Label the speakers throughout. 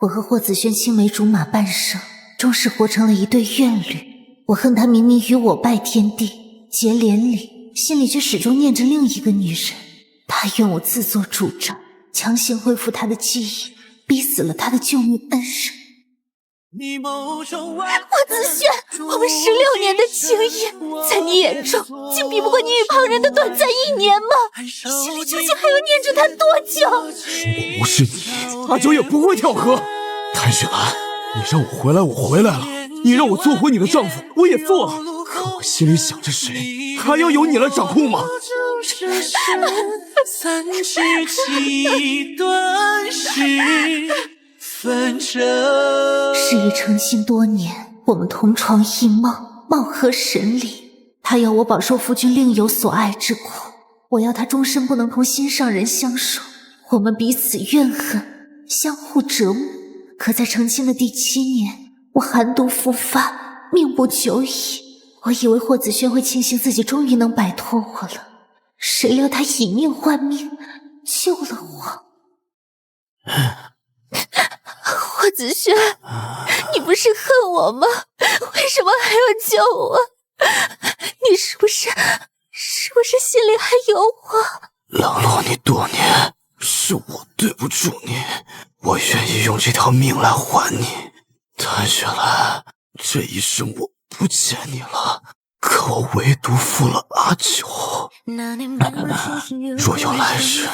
Speaker 1: 我和霍子轩青梅竹马半生，终是活成了一对怨侣。我恨他明明与我拜天地结连理，心里却始终念着另一个女人。他愿我自作主张，强行恢复他的记忆，逼死了他的救命恩人。霍子轩，我们16年的情谊，在你眼中竟比不过你与旁人的短暂1年吗？心里究竟还要念着他多久？
Speaker 2: 如果不是你，阿九也不会跳河。谭雪兰，你让我回来，我回来了；你让我做回你的丈夫，我也做了。可我心里想着谁，还要由你来掌控吗？
Speaker 3: 三十七段时分折。
Speaker 1: 事已成亲多年，我们同床异梦，貌合神离。他要我饱受夫君另有所爱之苦，我要他终身不能同心上人相守。我们彼此怨恨，相互折磨。可在成亲的第7年，我寒毒复发，命不久矣。我以为霍子轩会庆幸自己终于能摆脱我了，谁料他以命换命，救了我。霍子轩，你不是恨我吗？为什么还要救我？你是不是心里还有我？
Speaker 2: 冷落你多年，是我对不住你，我愿意用这条命来还你。谭雪兰，这一生我不见你了，可我唯独负了阿九。若有来世，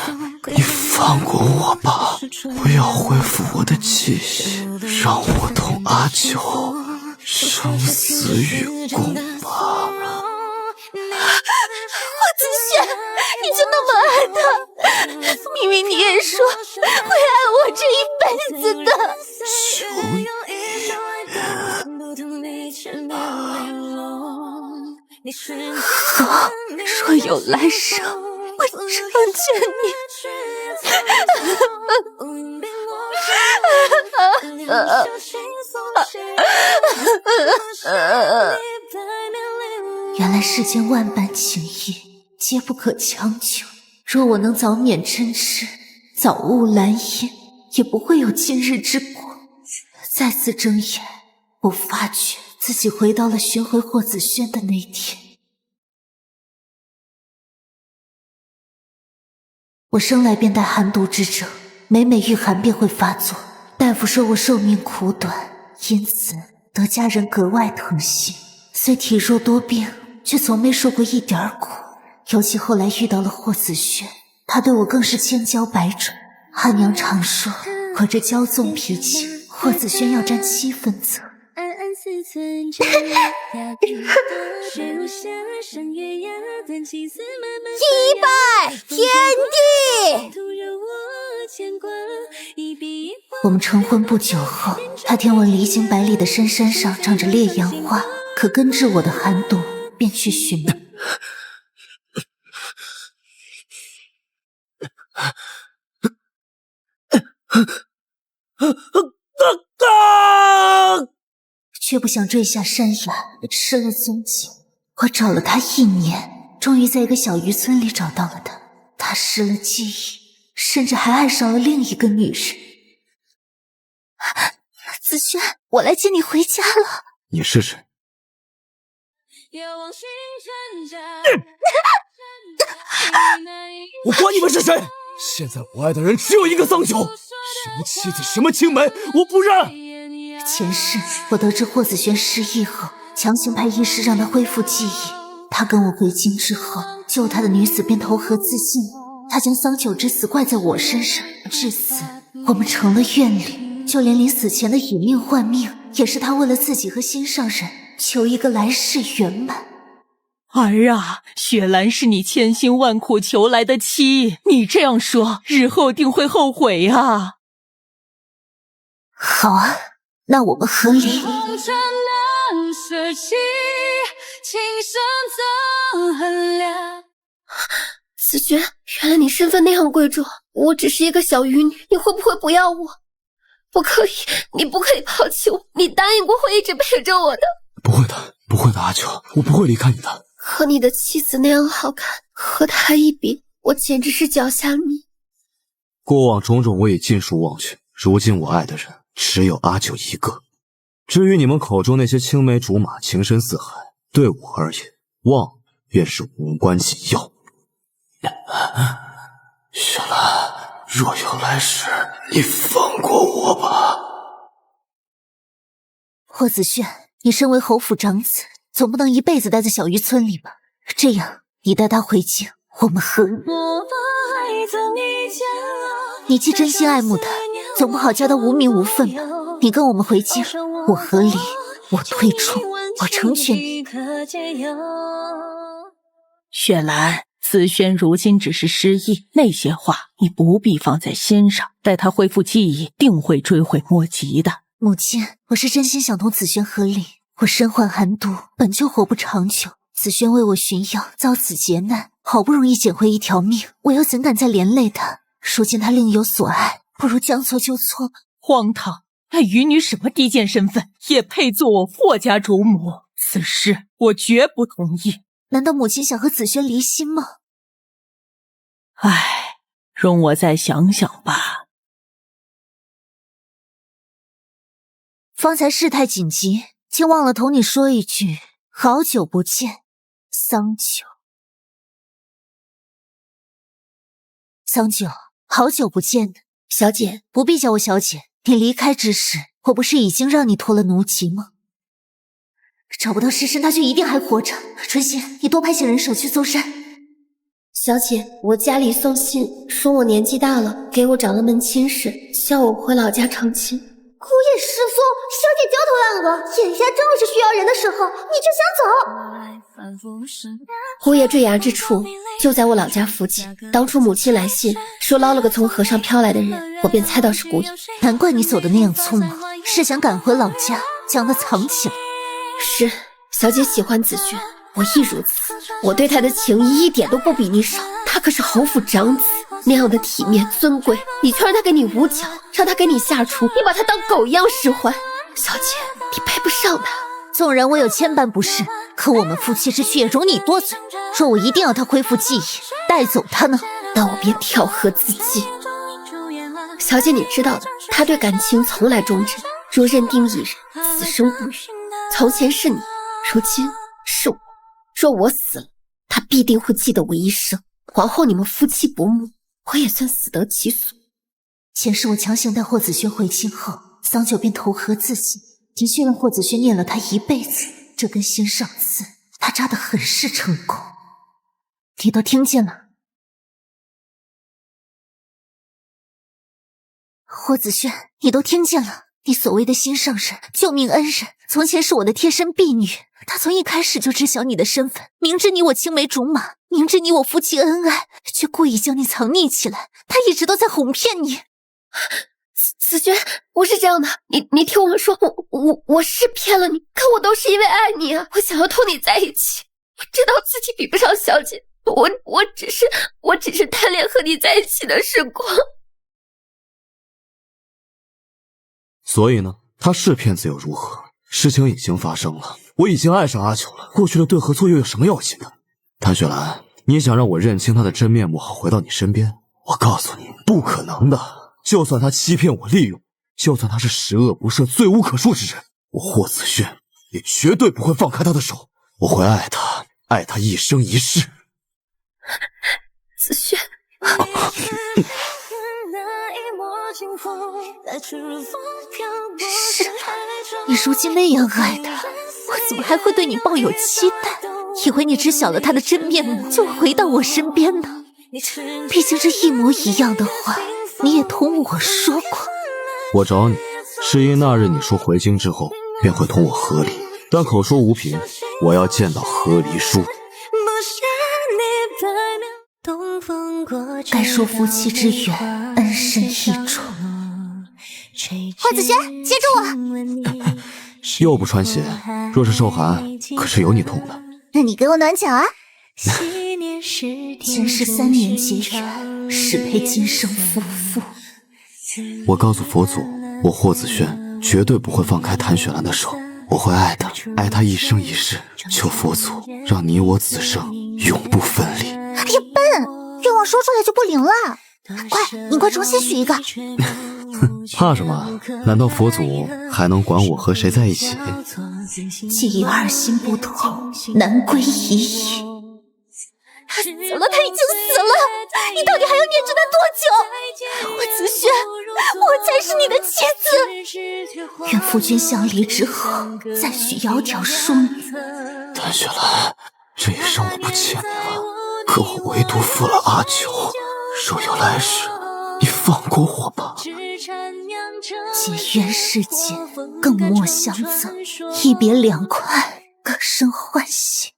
Speaker 2: 你放过我吧，不要恢复我的记忆，让我同阿九生死与共吧。
Speaker 1: 霍子轩，你就那么爱他？明明你也说会爱我这一辈子的。
Speaker 2: 求你。
Speaker 1: 好，若有来生，我成全你。原来世间万般情谊，皆不可强求。若我能早免针痴，早悟蓝烟，也不会有今日之果。再次睁眼，我发觉自己回到了寻回霍子轩的那天。我生来便带寒毒之症，每遇寒便会发作。大夫说我寿命苦短，因此得家人格外疼惜。虽体弱多病，却从没受过一点苦。尤其后来遇到了霍子轩，他对我更是千娇百转。汉娘常说，我这骄纵脾气，霍子轩要占7分责。
Speaker 4: 一拜天地。
Speaker 1: 我们成婚不久后，他听闻离经百里的深山上长着烈阳花，可根治我的寒毒，便去寻觅。却不想坠下山崖，失了踪迹。我找了他1年，终于在一个小渔村里找到了他。他失了记忆，甚至还爱上了另一个女人。子轩，我来接你回家了。
Speaker 2: 你是谁？我管你们是谁！现在我爱的人只有一个桑丘，什么妻子，什么青梅，我不认。
Speaker 1: 前世我得知霍子轩失忆后，强行派医师让他恢复记忆。他跟我归京之后，救他的女子便投河自尽。他将桑丘之死怪在我身上，至此我们成了怨侣。就连临死前的以命换命，也是他为了自己和心上人，求一个来世圆满。
Speaker 5: 儿啊，雪兰是你千辛万苦求来的妻，你这样说，日后定会后悔啊。
Speaker 1: 好啊，那我们和离。
Speaker 4: 子轩，原来你身份那样贵重，我只是一个小渔女，你会不会不要我？不可以，你不可以抛弃我，你答应过会一直陪着我的。
Speaker 2: 不会的，不会的，阿九，我不会离开你的。
Speaker 4: 和你的妻子那样好看，和她一比，我简直是脚下泥。
Speaker 2: 过往种种我也尽数忘却，如今我爱的人只有阿九一个。至于你们口中那些青梅竹马、情深似海，对我而言，忘便是无关紧要。雪兰，若有来世，你放过我吧。
Speaker 1: 霍子轩，你身为侯府长子，总不能一辈子待在小渔村里吧？这样，你带他回京，我们和你。你既真心爱慕他，总不好叫他无名无分吧？你跟我们回京，我和离，我退出，我成全你。
Speaker 5: 雪兰，子轩如今只是失忆，那些话你不必放在心上，待他恢复记忆，定会追悔莫及的。
Speaker 1: 母亲，我是真心想同子轩和离。我身患寒毒，本就活不长久。子轩为我寻药，遭此劫难，好不容易捡回一条命，我又怎敢再连累他？如今他另有所爱，不如将错就错。
Speaker 5: 荒唐！那余女什么低贱身份，也配做我霍家主母？此事我绝不同意。
Speaker 1: 难道母亲想和子轩离心吗？
Speaker 5: 唉，容我再想想吧。
Speaker 1: 方才事态紧急，竟忘了同你说一句，好久不见，桑九。桑九，好久不见呢。
Speaker 4: 小姐，
Speaker 1: 不必叫我小姐。你离开之时，我不是已经让你脱了奴籍吗？找不到尸身，他就一定还活着。春心，你多派些人手去搜山。
Speaker 4: 小姐，我家里送信说我年纪大了，给我长了门亲事，叫我回老家成亲。
Speaker 6: 姑爷失踪，小姐焦头烂额，眼下正是需要人的时候，你就想走？
Speaker 4: 姑爷坠崖之处就在我老家附近，当初母亲来信说捞了个从河上飘来的人，我便猜到是姑爷。
Speaker 1: 难怪你走的那样匆忙，是想赶回老家将他藏起来。
Speaker 4: 是，小姐喜欢子轩，我亦如此。我对他的情谊一点都不比你少，他可是侯府长子，那样的体面尊贵，你却让他给你捂脚，让他给你下厨，你把他当狗一样使唤。小姐，你配不上他。
Speaker 1: 纵然我有千般不是，可我们夫妻之趣也容你多嘴。若我一定要他恢复记忆，带走他呢，
Speaker 4: 那我便跳河自尽。小姐，你知道的，他对感情从来忠贞，若认定一人，此生不渝。从前是你，如今是我。若我死了，他必定会记得我一生。往后你们夫妻不睦，我也算死得其所。
Speaker 1: 前世我强行带霍子轩回京后，桑九便投河自尽，的确让霍子轩念了他一辈子。这根心上刺，他扎得很是成功。你都听见了？霍子轩，你都听见了？你所谓的心上人、救命恩人，从前是我的贴身婢女。他从一开始就知晓你的身份，明知你我青梅竹马，明知你我夫妻恩爱，却故意将你藏匿起来。他一直都在哄骗你。
Speaker 4: 子轩，不是这样的，你听我说，我是骗了你，可我都是因为爱你啊，我想要同你在一起。我知道自己比不上小姐，我只是贪恋和你在一起的时光。
Speaker 2: 所以呢，他是骗子又如何？事情已经发生了，我已经爱上阿九了，过去的对和错又有什么要紧的？谭雪兰，你想让我认清他的真面目，好回到你身边？我告诉你，不可能的。就算他欺骗我、利用，就算他是十恶不赦、罪无可恕之人，我霍子轩也绝对不会放开他的手。我会爱他，爱他一生一世。
Speaker 4: 子轩，
Speaker 1: 是啊，你如今那样爱他，我怎么还会对你抱有期待？以为你知晓了他的真面目，就回到我身边呢？毕竟这一模一样的话，你也同我说过。
Speaker 2: 我找你，是因那日你说回京之后便会同我和离，但口说无凭，我要见到和离书。
Speaker 1: 该说夫妻之缘，恩深义重。
Speaker 6: 霍子轩，接住我！
Speaker 2: 又不穿鞋，若是受寒，可是有你痛的。
Speaker 6: 那你给我暖脚啊！
Speaker 1: 前世3年结缘，适配今生夫妇。
Speaker 2: 我告诉佛祖，我霍子轩绝对不会放开谭雪兰的手，我会爱她，爱她一生一世。求佛祖让你我此生永不分离。
Speaker 6: 哎呀，笨！愿望说出来就不灵了。快，你快重新许一个。
Speaker 2: 怕什么？难道佛祖还能管我和谁在一起？
Speaker 1: 既有二心不同，难归一矣。
Speaker 6: 他死了，他已经死了，你到底还要念着他多久？霍子轩，我才是你的妻子。
Speaker 1: 愿夫君相离之后，再续窈窕淑女。
Speaker 2: 谭雪兰，这一生我不欠你了，可我唯独负了阿九。若有来世，你放过我吧。
Speaker 1: 结缘世间，更莫相赠，一别两宽，各生欢喜。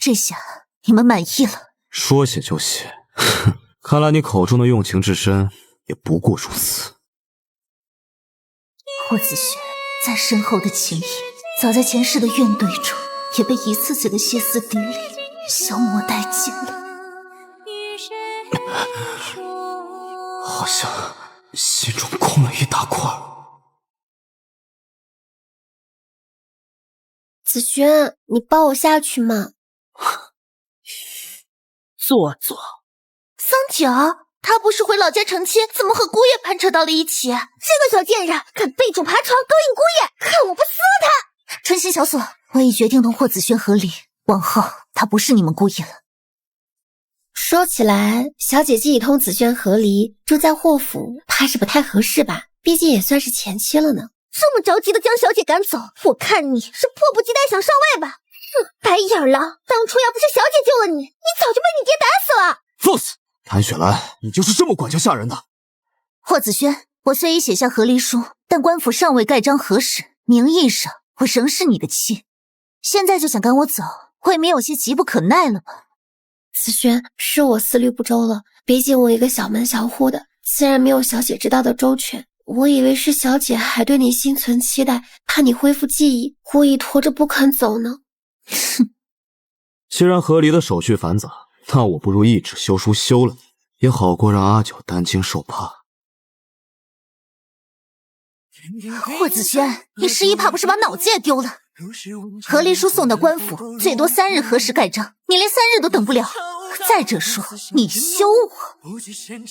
Speaker 1: 这下你们满意了？
Speaker 2: 说写就写，哼，看来你口中的用情至深，也不过如此。
Speaker 1: 霍子轩再深厚的情谊，早在前世的怨怼中，也被一次次的歇斯底里消磨殆尽了。
Speaker 2: 好像心中空了一大块。
Speaker 4: 子轩，你抱我下去嘛。
Speaker 5: 做作。
Speaker 6: 桑九，他不是回老家成亲，怎么和姑爷攀扯到了一起？这个小贱人敢背主爬床勾引姑爷，看我不撕了他！
Speaker 1: 春心小锁，我已决定同霍子轩和离，往后他不是你们姑爷了。
Speaker 4: 说起来，小姐姐已同子轩和离，住在霍府，怕是不太合适吧？毕竟也算是前妻了呢。
Speaker 6: 这么着急的将小姐赶走，我看你是迫不及待想上位吧？哼，白眼狼！当初要不是小姐救了你，你早就被你爹打死了。
Speaker 2: 放肆！谭雪兰，你就是这么管教下人的？
Speaker 1: 霍子轩，我虽已写下和离书，但官府尚未盖章核实，名义上我仍是你的妻。现在就想赶我走，未免有些急不可耐了吧？
Speaker 4: 子轩，是我思虑不周了，毕竟我一个小门小户的，自然没有小姐知道的周全。我以为是小姐还对你心存期待，怕你恢复记忆，故意拖着不肯走呢。
Speaker 1: 哼，
Speaker 2: 既然和离的手续繁杂，那我不如一纸休书休了你，也好过让阿九担惊受怕。
Speaker 1: 霍子轩，你失忆怕不是把脑子也丢了？和离书送到官府，最多3日核实盖章，你连3日都等不了。再者说，你休我，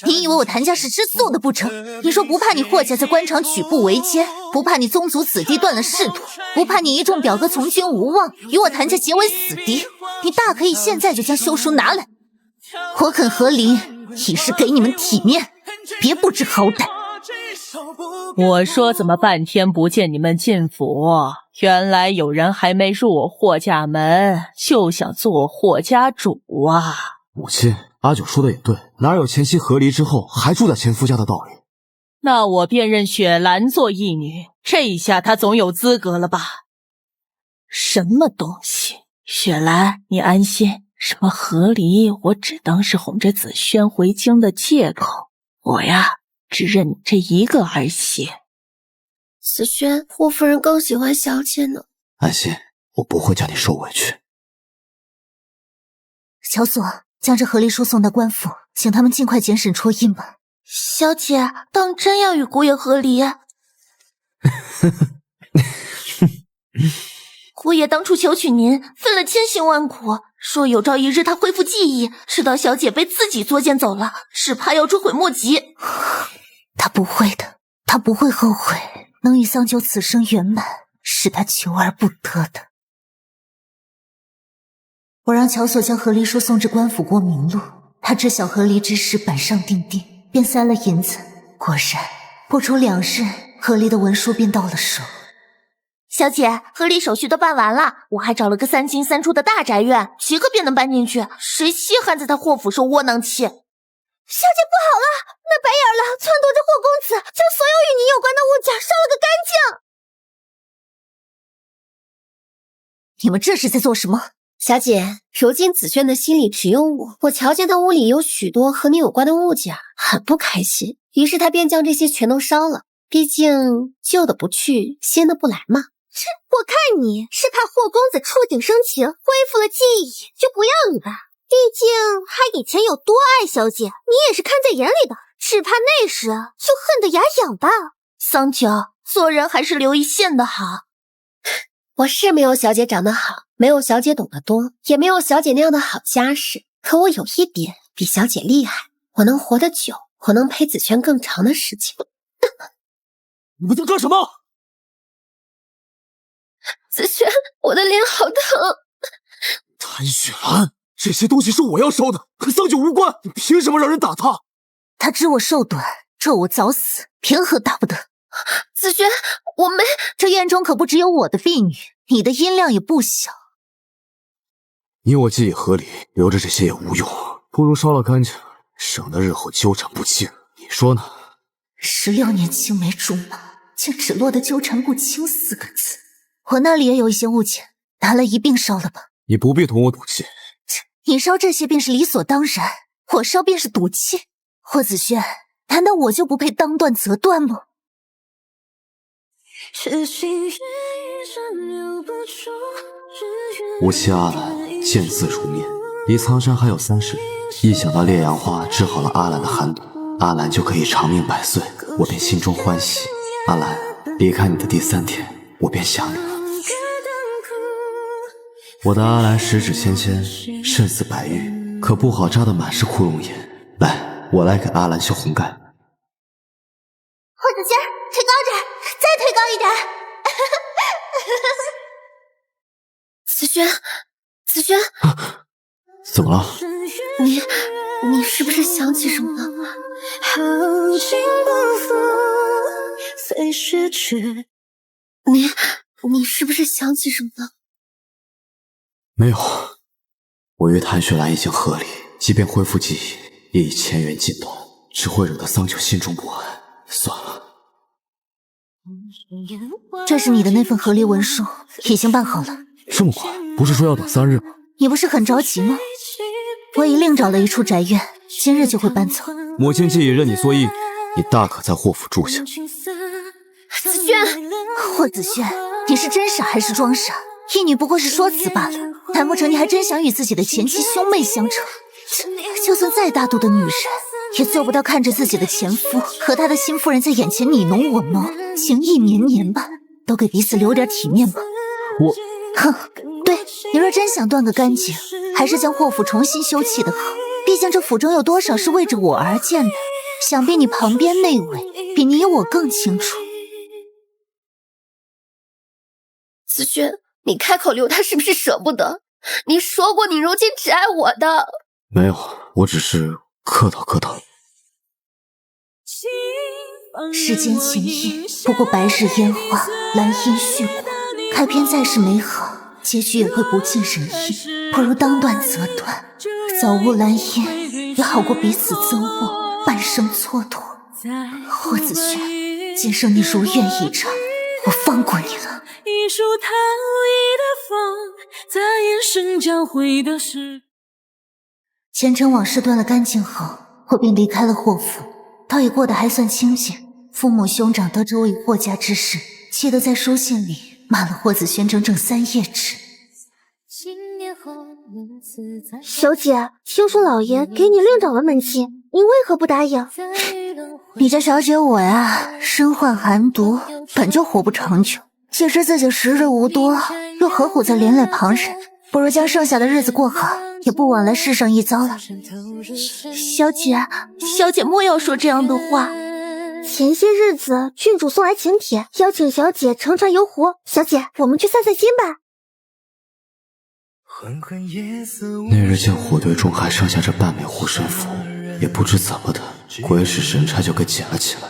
Speaker 1: 你以为我谭家是吃素的不成？你说不怕你霍家在官场举步维艰，不怕你宗族子弟断了仕途，不怕你一众表哥从军无望，与我谭家结为死敌，你大可以现在就将休书拿来。我肯和离，已是给你们体面，别不知好歹。
Speaker 5: 我说怎么半天不见你们进府？原来有人还没入我霍家门，就想做霍家主啊！
Speaker 2: 母亲，阿九说的也对，哪有前妻和离之后还住在前夫家的道理？
Speaker 5: 那我便认雪兰做义女，这一下她总有资格了吧？什么东西？雪兰，你安心，什么和离，我只当是哄着子轩回京的借口。我呀，只认你这一个儿媳。
Speaker 4: 子轩，霍夫人更喜欢小姐呢。
Speaker 2: 安心，我不会叫你受委屈。
Speaker 1: 小锁，将这和离书送到官府，请他们尽快检审戳印吧。
Speaker 6: 小姐，当真要与姑爷和离？姑爷当初求娶您，费了千辛万苦，说有朝一日他恢复记忆，直到小姐被自己作践走了，只怕要追悔莫及。
Speaker 1: 他不会的，他不会后悔，能与桑九此生圆满，是他求而不得的。我让乔索将和离书送至官府过明路，他知晓和离之事板上钉钉，便塞了银子。果然，不出2日，和离的文书便到了手。
Speaker 6: 小姐，和离手续都办完了，我还找了个3进3出的大宅院，即刻便能搬进去，谁稀罕在他霍府受窝囊气？小姐不好了，那白眼狼撺掇着霍公子，将所有与你有关的物件烧了个干净。
Speaker 1: 你们这是在做什么？
Speaker 4: 小姐，如今子轩的心里只有我，我瞧见他屋里有许多和你有关的物件，很不开心，于是他便将这些全都烧了。毕竟旧的不去，新的不来嘛。
Speaker 6: 我看你是怕霍公子触景生情，恢复了记忆就不要你吧。毕竟他以前有多爱小姐，你也是看在眼里的，只怕那时就恨得牙痒吧。桑九，做人还是留一线的好。
Speaker 4: 我是没有小姐长得好，没有小姐懂得多，也没有小姐那样的好家世，可我有一点比小姐厉害，我能活得久，我能陪子轩更长的时间。
Speaker 2: 你们在干什么？
Speaker 4: 子轩，我的脸好疼。
Speaker 2: 谭雪兰，这些东西是我要烧的，和桑九无关，你凭什么让人打他？
Speaker 1: 他知我寿短，咒我早死，凭何打不得？
Speaker 4: 子轩，我没……
Speaker 1: 这院中可不只有我的婢女，你的音量也不小。
Speaker 2: 你我既已合理，留着这些也无用，不如烧了干净，省得日后纠缠不清。你说呢
Speaker 1: ？16年青梅竹马，竟只落得纠缠不清4个字。我那里也有一些物件，拿来一并烧了吧。
Speaker 2: 你不必同我赌气。
Speaker 1: 你烧这些便是理所当然，我烧便是赌气。霍子轩，难道我就不配当断则断吗？
Speaker 2: 无期阿兰见字如面，离苍山还有30里。一想到烈阳花治好了阿兰的寒毒，阿兰就可以长命100岁，我便心中欢喜。阿兰，离开你的第3天，我便想你了。我的阿兰十指纤纤，胜似白玉，可不好扎得满是窟窿眼。来，我来给阿兰修红盖。
Speaker 6: 霍子轩，推高点，再推高一点。
Speaker 4: 子轩，子轩，
Speaker 2: 怎么了？
Speaker 4: 你是不是想起什么了？你是不是想起什么了？
Speaker 2: 没有，我与谭雪兰已经和离，即便恢复记忆，也已前缘尽断，只会惹得桑九心中不安。算了。
Speaker 1: 这是你的那份和离文书，已经办好了。
Speaker 2: 这么快？不是说要等3日吗？
Speaker 1: 你不是很着急吗？我已另找了一处宅院，今日就会搬走。
Speaker 2: 母亲既已认你做义女，你大可在霍府住下。
Speaker 4: 子轩，
Speaker 1: 霍子轩，你是真傻还是装傻？义女不过是说辞罢了，难不成你还真想与自己的前妻兄妹相称？就算再大度的女人，也做不到看着自己的前夫和他的新夫人在眼前你侬我侬，情意绵绵吧，都给彼此留点体面吧。
Speaker 2: 我，
Speaker 1: 哼，对，你若真想断个干净，还是将霍府重新修葺的好。毕竟这府中有多少是为着我而建的，想必你旁边那位比你我更清楚。
Speaker 4: 子轩，你开口留他是不是舍不得？你说过你如今只爱我的。
Speaker 2: 没有，我只是客套客套。
Speaker 1: 世间情谊不过白日烟花，蓝烟絮过，开篇再是美好，结局也会不尽人意。不如当断则断，早无蓝烟也好过彼此憎恶，半生蹉跎。霍子轩，今生你如愿以偿，我放过你了。
Speaker 3: 一束逃逸的风，在眼神交汇的时。
Speaker 1: 前尘往事断了干净后，我便离开了霍府，倒也过得还算清静。父母兄长得知我与霍家之事，气得在书信里骂了霍子轩整整3页纸。
Speaker 6: 小姐，听说老爷给你另找了门妻，你为何不答应？
Speaker 1: 你这小姐我呀，身患寒毒，本就活不长久，既知自己时日无多，又何苦再连累旁人？不如将剩下的日子过好，也不枉来世上一遭了。
Speaker 5: 小姐莫要说这样的话。
Speaker 6: 前些日子郡主送来请帖，邀请小姐乘船游湖。小姐，我们去散散心吧。
Speaker 2: 那日见火堆中还剩下这半枚护身符，也不知怎么的，鬼使神差就给捡了起来。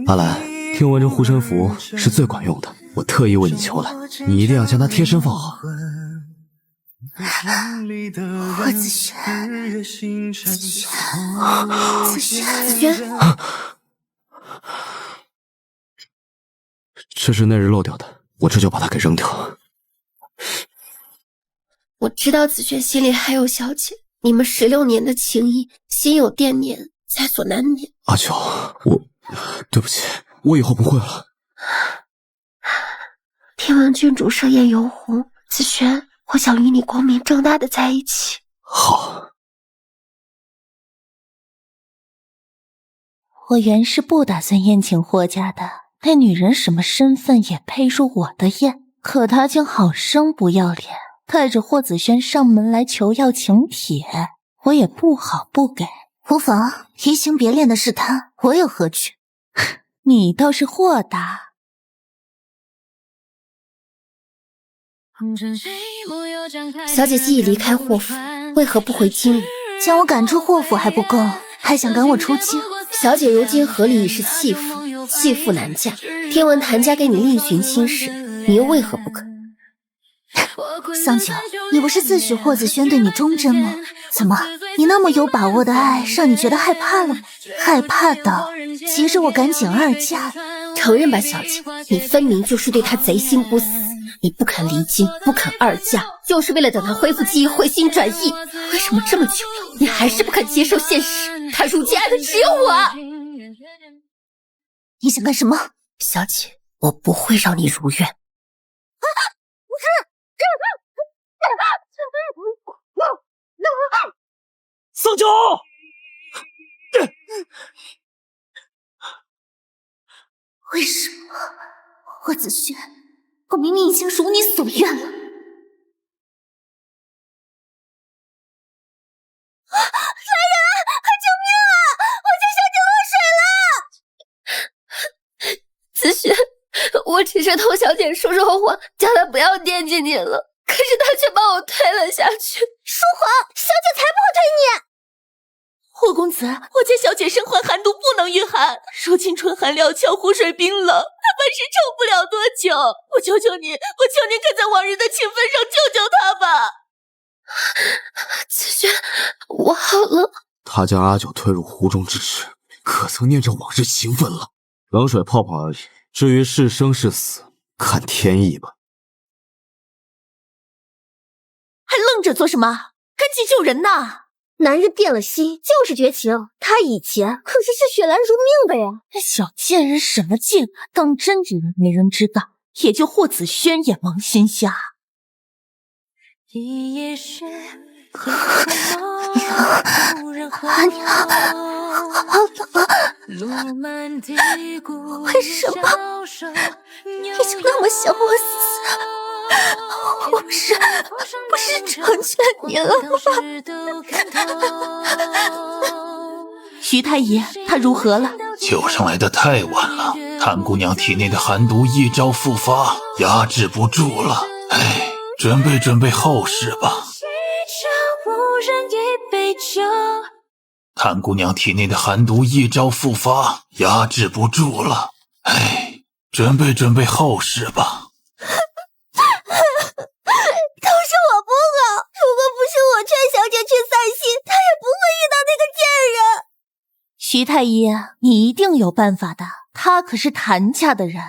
Speaker 2: 阿兰，听闻这护身符是最管用的，我特意为你求来，你一定要将它贴身放好。
Speaker 1: 霍子轩，子轩，
Speaker 2: 这是那日漏掉的，我这就把它给扔掉。
Speaker 4: 我知道子轩心里还有小姐，你们16年的情谊，心有惦念，在所难免。
Speaker 2: 阿九，对不起，我以后不会了。
Speaker 4: 听闻郡主设宴游湖，子轩，我想与你光明正大的在一起。
Speaker 2: 好。
Speaker 5: 我原是不打算宴请霍家的，那女人什么身份也配入我的宴？可她竟好生不要脸，带着霍子轩上门来求要请帖，我也不好不给。
Speaker 1: 无妨，移情别恋的是他，我有何惧？
Speaker 5: 你倒是豁达。
Speaker 4: 小姐既已离开霍府，为何不回京里？
Speaker 1: 将我赶出霍府还不够，还想赶我出京？
Speaker 4: 小姐如今合理已是弃妇，弃妇难嫁。听闻谭家给你另寻亲事，你又为何不肯？
Speaker 1: 桑九，你不是自诩霍子轩对你忠贞吗？怎么，你那么有把握的爱，让你觉得害怕了吗？害怕到急着我赶紧二嫁？
Speaker 4: 承认吧，小姐，你分明就是对他贼心不死。你不肯离京，不肯二嫁，就是为了等他恢复记忆，回心转意。为什么这么久了，你还是不肯接受现实？他如今爱的只有我。
Speaker 1: 你想干什么？
Speaker 4: 小姐，我不会让你如愿。
Speaker 2: 桑九，
Speaker 1: 为什么，霍子轩？我明明已经如你所愿了。来人，救命啊！我家小姐落水了！
Speaker 4: 子轩，我只是同小姐说说话，叫她不要惦记你了，可是她却把我推了下去。
Speaker 6: 说谎，小姐才不会推你。
Speaker 5: 霍公子，我家小姐身患寒毒，不能御寒。如今春寒料峭，湖水冰冷，她半是撑不了多久。我求求你，我求你可在往日的情分上救救她吧。
Speaker 4: 子轩，我好了。
Speaker 2: 他将阿九推入湖中之时，可曾念着往日情分了？冷水泡泡而已，至于是生是死，看天意吧。
Speaker 5: 还愣着做什么？赶紧救人呐！
Speaker 6: 男人变了心就是绝情，他以前可是视雪兰如命的呀。
Speaker 5: 这小贱人什么劲，当真以为没人知道？也就霍子轩眼蒙心瞎。
Speaker 1: 阿娘，好冷啊！为什么你就那么想我死？我不是成全你了吗？
Speaker 5: 徐太医，他如何了？
Speaker 7: 救上来的太晚了，谭姑娘体内的寒毒一朝复发，压制不住了。哎，准备后事吧。谭姑娘体内的寒毒一朝复发，压制不住了。哎，准备后事吧。
Speaker 6: 都是我不好，如果不是我劝小姐去散心，她也不会遇到那个贱人。
Speaker 5: 徐太医，你一定有办法的，他可是谭家的人。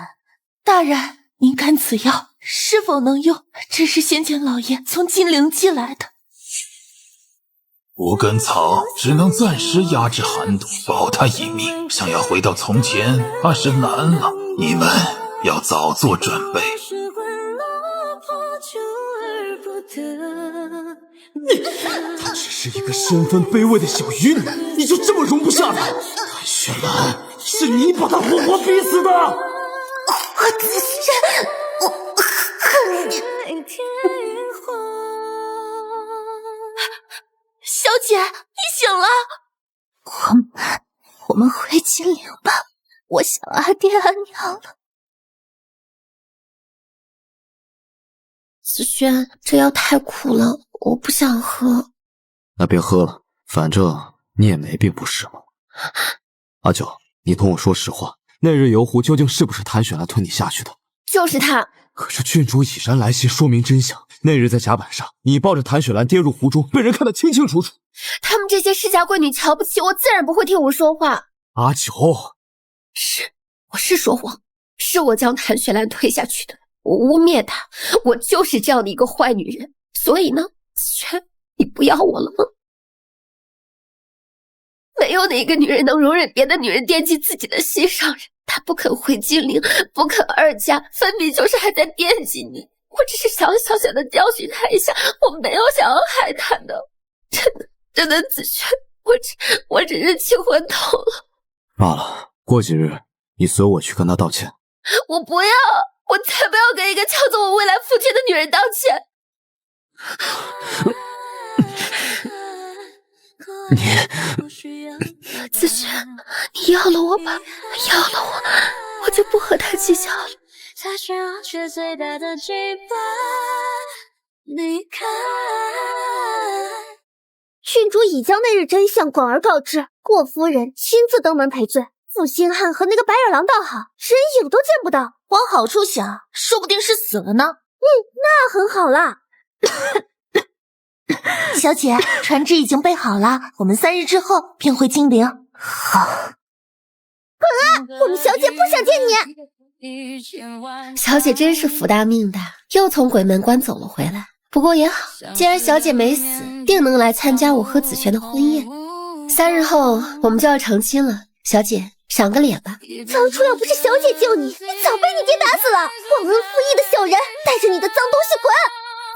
Speaker 5: 大人，您看此药是否能用？这是先前老爷从金陵寄来的。
Speaker 7: 无根草只能暂时压制寒毒，保他一命。想要回到从前，怕是难了。你们要早做准备。
Speaker 2: 她只是一个身份卑微的小渔女，你就这么容不下她？谭雪兰，是你把她活活逼死的！
Speaker 1: 我自身，我恨你！
Speaker 5: 小姐，你醒了。
Speaker 1: 我们回金陵吧，我想阿爹阿娘了。
Speaker 4: 子轩，这药太苦了，我不想喝。
Speaker 2: 那别喝了，反正你也没病不是吗？阿九，你同我说实话，那日游湖究竟是不是谭雪兰推你下去的？
Speaker 4: 就是他。
Speaker 2: 可是郡主以然来信说明真相，那日在甲板上，你抱着谭雪兰跌入湖中，被人看得清清楚楚。
Speaker 4: 他们这些世家贵女瞧不起我，自然不会听我说话。
Speaker 2: 阿九，
Speaker 4: 我是说谎，是我将谭雪兰推下去的，我污蔑她，我就是这样的一个坏女人。所以呢，子轩，你不要我了吗？没有哪个女人能容忍别的女人惦记自己的心上人。她不肯回金陵，不肯二嫁，分明就是还在惦记你。我只是想小小的教训她一下，我没有想要害她的。真的，子轩，我只是气昏头了。
Speaker 2: 罢了，过几日你随我去跟她道歉。
Speaker 4: 我不要，我才不要跟一个抢走我未来夫君的女人道歉。子轩，你要了我吧，要了我就不和他计较了。
Speaker 6: 郡主已将那日真相广而告之，霍夫人亲自登门赔罪。负心汉和那个白眼狼倒好，人影都见不到。
Speaker 1: 往好处想，说不定是死了呢。
Speaker 6: 那很好啦。
Speaker 1: 小姐，船只已经备好了，我们3日之后便回金陵。好。
Speaker 6: 我们小姐不想见你。
Speaker 4: 小姐真是福大命大，又从鬼门关走了回来。不过也好，既然小姐没死，定能来参加我和子轩的婚宴。3日后我们就要成亲了，小姐赏个脸吧。
Speaker 6: 当初要不是小姐救你，你早被你爹打死了。忘恩负义的小人，带着你的脏东西滚！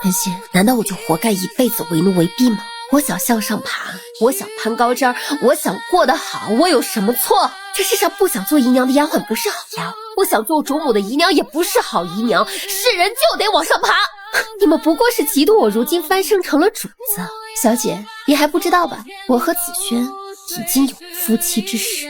Speaker 4: 安心，难道我就活该一辈子为奴为婢吗？我想向上爬，我想攀高枝，我想过得好，我有什么错？这世上不想做姨娘的丫鬟不是好丫鬟，不想做主母的姨娘也不是好姨娘，是人就得往上爬。你们不过是嫉妒我如今翻身成了主子。小姐，你还不知道吧？我和子轩已经有夫妻之实。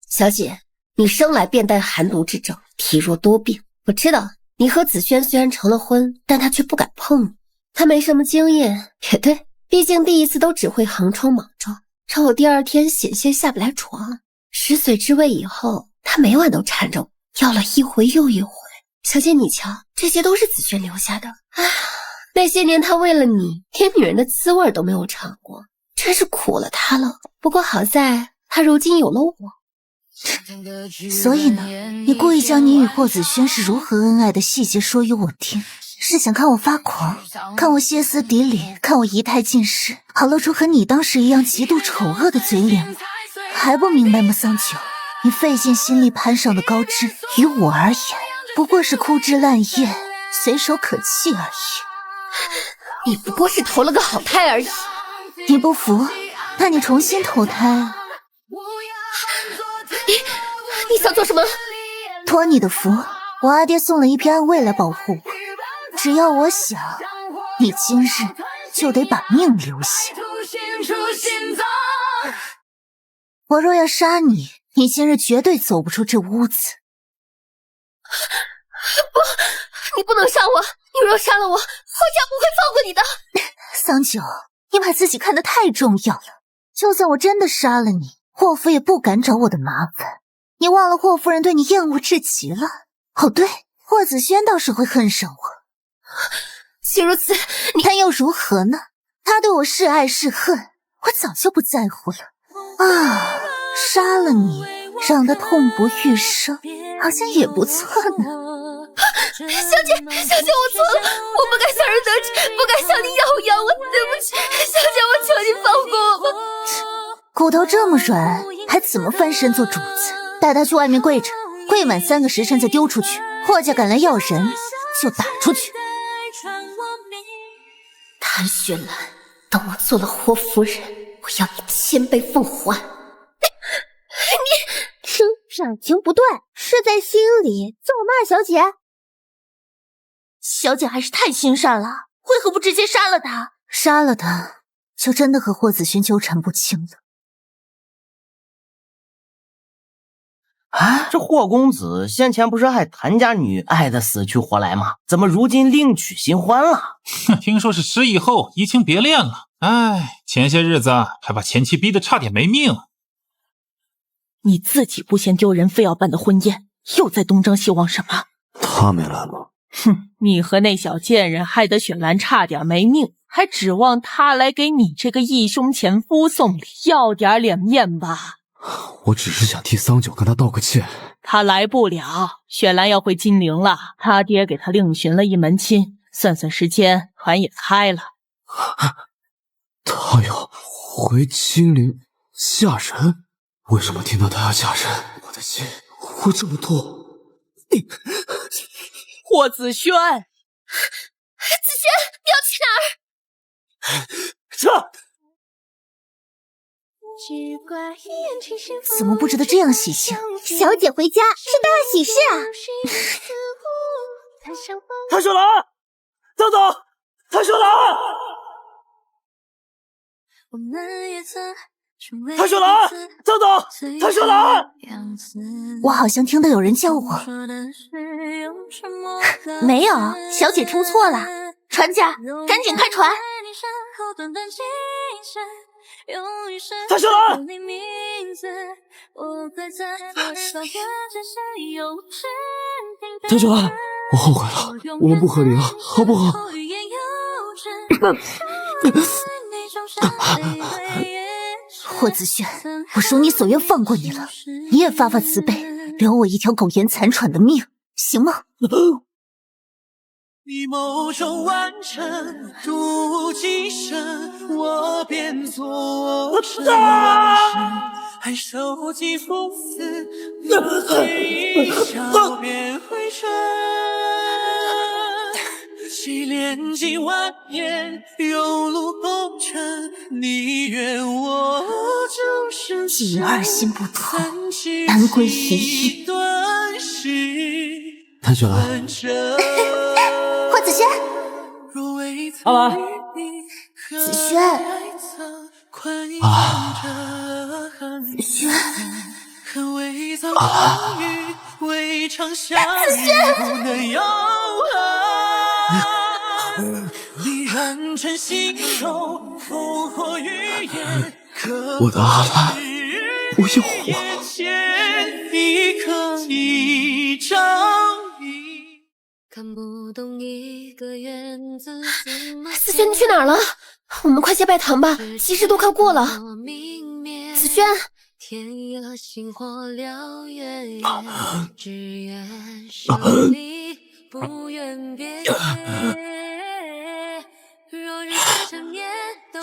Speaker 4: 小姐，你生来便带寒毒之症，体弱多病。我知道你和子轩虽然成了婚，但他却不敢碰你。他没什么经验，也对，毕竟第一次都只会横冲莽撞，让我第2天险些下不来床。10岁之位以后，他每晚都缠着我，要了一回又一回。小姐你瞧，这些都是子轩留下的。那些年他为了你，连女人的滋味都没有尝过，真是苦了他了。不过好在他如今有了我。
Speaker 1: 所以呢，你故意将你与霍子轩是如何恩爱的细节说与我听，是想看我发狂，看我歇斯底里，看我仪态尽失，好露出和你当时一样极度丑恶的嘴脸吗？还不明白吗，桑九？你费尽心力攀上的高枝，于我而言，不过是枯枝烂叶，随手可弃而已。
Speaker 4: 你不过是投了个好胎而已。
Speaker 1: 你不服，那你重新投胎啊。
Speaker 4: 你想做什么？
Speaker 1: 托你的福，我阿爹送了一批暗卫来保护我，只要我想，你今日就得把命留下。我若要杀你，你今日绝对走不出这屋子。
Speaker 4: 不，你不能杀我，你若杀了我，霍家不会放过你的。
Speaker 1: 桑九，你把自己看得太重要了，就算我真的杀了你，霍夫也不敢找我的麻烦。你忘了霍夫人对你厌恶至极了？哦对，霍子轩倒是会恨上我。
Speaker 4: 既如此，
Speaker 1: 但又如何呢？他对我是爱是恨，我早就不在乎了。啊，杀了你，让他痛不欲生，好像也不错呢。
Speaker 4: 小姐，我错了，我不该小人得志，不该向你要我，对不起，小姐，我求你放过我吧。
Speaker 1: 骨头这么软，还怎么翻身做主子？带他去外面跪着，跪满3个时辰再丢出去。霍家敢来要人，就打出去。
Speaker 4: 谭雪兰，等我做了霍夫人，我要你1000倍奉还。
Speaker 6: 感情不对，是在心里咒骂小姐。
Speaker 1: 小姐还是太心善了，为何不直接杀了他？杀了他，就真的和霍子轩纠缠不清了。
Speaker 8: 啊，这霍公子先前不是害谭家女爱得死去活来吗？怎么如今另娶新欢了？
Speaker 7: 听说是失忆后移情别恋了。哎，前些日子还把前妻逼得差点没命。
Speaker 5: 你自己不嫌丢人，非要办的婚宴，又在东张西望什么？
Speaker 2: 他没来吗？
Speaker 5: 哼，你和那小贱人害得雪兰差点没命，还指望他来给你这个义兄前夫送礼，要点脸面吧？
Speaker 2: 我只是想替桑九跟他道个歉。
Speaker 5: 他来不了，雪兰要回金陵了，他爹给他另寻了一门亲，算算时间，船也开了。
Speaker 2: 他要回金陵嫁人？为什么听到他要嫁人，我的心会这么痛？
Speaker 5: 霍子轩，
Speaker 4: 子轩，你要去哪儿？
Speaker 2: 这
Speaker 1: 怎么不知道这样喜庆？
Speaker 6: 小姐回家是大喜事啊！
Speaker 2: 谭雪兰，等等，谭雪兰，谭雪兰，等等，谭雪兰。
Speaker 1: 我好像听到有人叫我。没有，小姐听错了。船家，赶紧开船！
Speaker 2: 谭雪兰，谭雪兰，我后悔了，我们不和离了，好不好？
Speaker 1: 霍子轩，我如你所愿放过你了，你也发发慈悲，留我一条苟延残喘的命，行吗？
Speaker 2: 你眸中万尘独几生，我便做尘还收集风丝，一笑变灰尘。洗炼几万年，有路红尘，你愿我终生
Speaker 1: 继而心不妥，难归一意。
Speaker 2: 谭雪兰，
Speaker 1: 霍子轩，
Speaker 2: 阿兰，
Speaker 1: 子轩，
Speaker 2: 啊，
Speaker 1: 子轩，
Speaker 2: 啊，
Speaker 1: 子轩。
Speaker 2: 我的阿兰，不要我！
Speaker 4: 子轩，你去哪儿了？我们快些拜堂吧，吉时都快过了。子轩，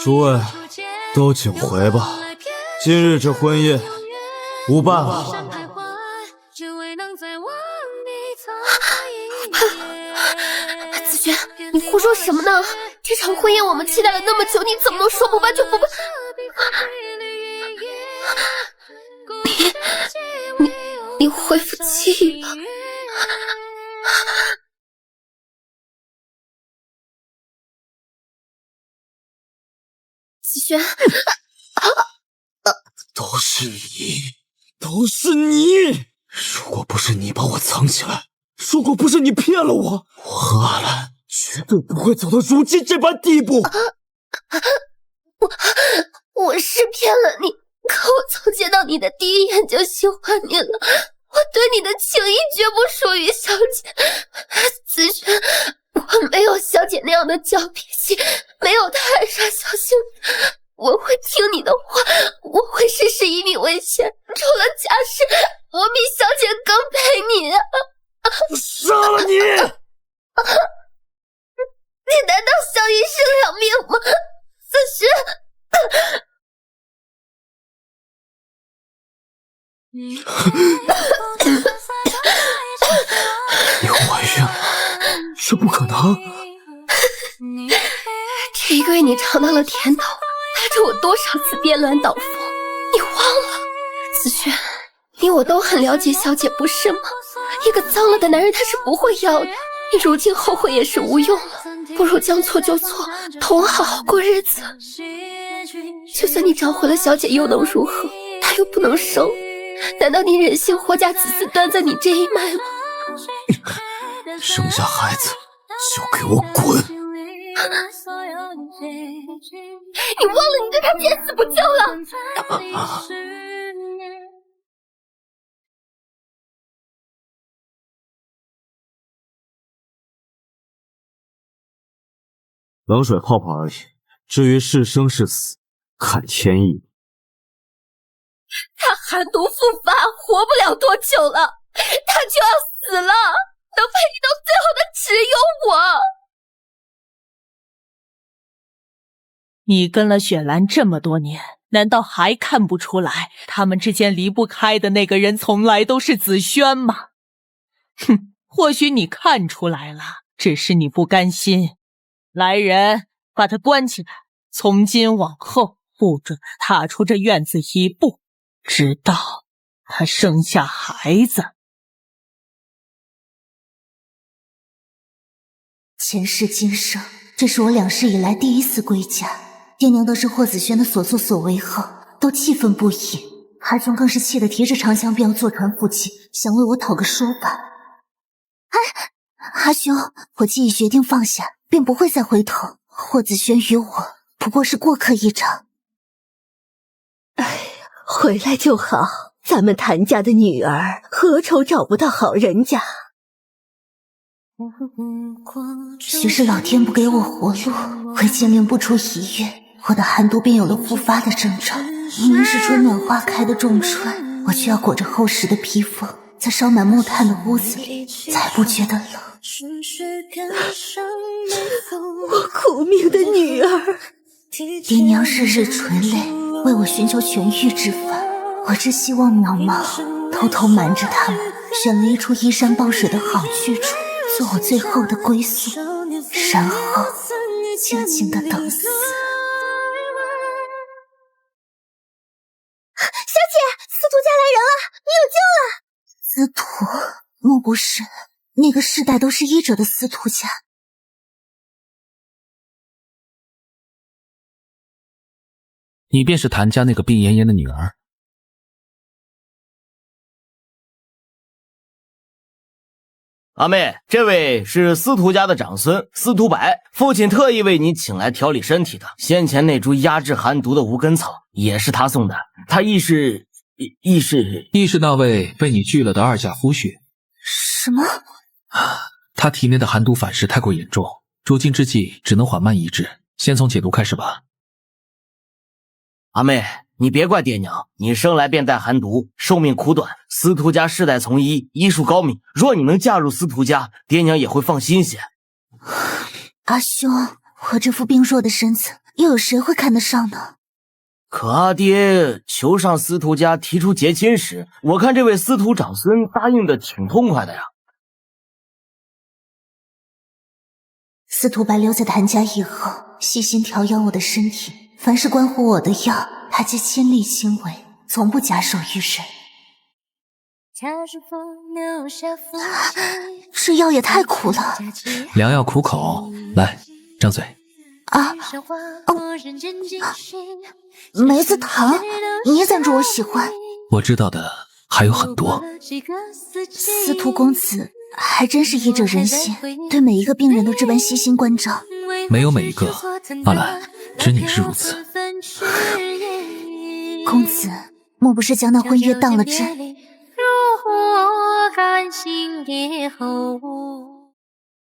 Speaker 2: 诸位都请回吧，今日这婚宴无办了。
Speaker 4: 子轩，你胡说什么呢？这场婚宴我们期待了那么久，你怎么能说不办就不办？你恢复记忆了？子轩，
Speaker 2: 都是你，都是你！如果不是你把我藏起来，如果不是你骗了我，我和阿兰绝对不会走到如今这般地步。
Speaker 4: 我是骗了你，可我从见到你的第一眼就喜欢你了，我对你的情谊绝不属于小姐。子轩，我没有小姐那样的犟脾气，没有太傻小性子，我会听你的话，我会事事以你为先。出了家事，我比小姐更配你。
Speaker 2: 我杀了你！
Speaker 4: 你难道想一尸两命吗？子轩。
Speaker 2: 你怀孕了？这不可能！
Speaker 4: 这一个月你尝到了甜头，带着我多少次颠鸾倒凤，你忘了？子轩，你我都很了解小姐，不是吗？一个脏了的男人他是不会要的，你如今后悔也是无用了，不如将错就错，同我好好过日子。就算你找回了小姐又能如何？她又不能生，难道你忍心活家子嗣断在你这一脉吗？
Speaker 2: 生下孩子就给我滚！
Speaker 4: 你忘了你对他见死不救了？
Speaker 2: 冷水泡泡而已，至于是生是死，看天意。
Speaker 4: 他寒毒复发，活不了多久了，他就要死了，能陪你到最后的只有我。
Speaker 5: 你跟了雪兰这么多年，难道还看不出来他们之间离不开的那个人从来都是紫萱吗？哼，或许你看出来了，只是你不甘心。来人，把他关起来，从今往后不准他踏出这院子一步，直到他生下孩子。
Speaker 1: 前世今生，这是我2世以来第1次归家。爹娘得知霍子轩的所作所为后，都气愤不已。阿兄更是气得提着长枪便要坐船赴京，想为我讨个说法。阿兄，我既已决定放下，便不会再回头。霍子轩与我不过是过客一场。
Speaker 9: 回来就好，咱们谭家的女儿何愁找不到好人家？
Speaker 1: 许是老天不给我活路，为见令不出1月，我的寒毒便有了复发的征兆。明明是春暖花开的仲春，我却要裹着厚实的披风，在烧满木炭的屋子里，才不觉得冷。
Speaker 9: 我苦命的女儿，
Speaker 1: 爹娘日日垂泪，为我寻求痊愈之法。我只希望渺茫，偷偷瞒着他们，选了一处依山傍水的好去处，做我最后的归宿，然后静静的等死。
Speaker 6: 小姐，司徒家来人了，你有救了！
Speaker 1: 司徒？莫不是那个世代都是医者的司徒家？
Speaker 10: 你便是谭家那个病恹恹的女儿。
Speaker 8: 阿妹，这位是司徒家的长孙司徒白，父亲特意为你请来调理身体的。先前那株压制寒毒的无根草也是他送的，他亦是
Speaker 10: 那位被你拒了的二嫁夫婿。
Speaker 1: 什么？
Speaker 10: 他体内的寒毒反噬太过严重，如今之计只能缓慢医治，先从解毒开始吧。
Speaker 8: 阿妹，你别怪爹娘，你生来便带寒毒，寿命苦短。司徒家世代从医，医术高明，若你能嫁入司徒家，爹娘也会放心些。
Speaker 1: 阿兄，我这副病弱的身子，又有谁会看得上呢？
Speaker 8: 可阿爹求上司徒家提出结亲时，我看这位司徒长孙答应的挺痛快的呀。
Speaker 1: 司徒白留在谭家以后，细心调养我的身体，凡是关乎我的药，他皆亲力亲为，从不假手于人。这药也太苦了，
Speaker 10: 良药苦口，来，张嘴。
Speaker 1: 梅子糖，你赞助我喜欢。
Speaker 10: 我知道的还有很多。
Speaker 1: 司徒公子还真是医者仁心，对每一个病人都这般悉心关照。
Speaker 10: 没有每一个，阿兰，只你是如此。
Speaker 1: 公子，莫不是将那婚约当了真？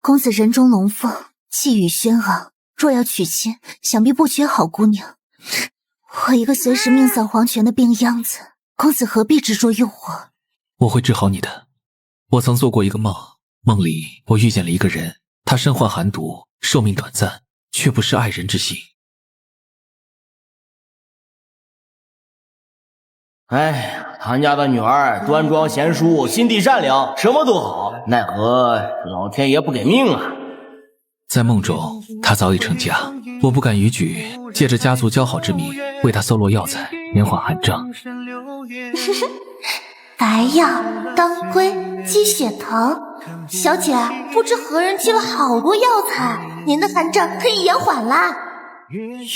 Speaker 1: 公子人中龙凤，气宇轩昂，若要娶亲，想必不缺好姑娘。我一个随时命丧黄泉的病秧子，公子何必执着于我？
Speaker 10: 我会治好你的。我曾做过一个梦，梦里我遇见了一个人，他身患寒毒，寿命短暂，却不是爱人之心。
Speaker 8: 哎，谭家的女儿端庄贤淑，心地善良，什么都好，奈何老天爷不给命啊！
Speaker 10: 在梦中，他早已成家，我不敢逾矩，借着家族交好之名，为他搜罗药材，延缓寒症。
Speaker 1: 白药、当归、鸡血藤，小姐，不知何人寄了好多药材，您的寒症可以延缓啦。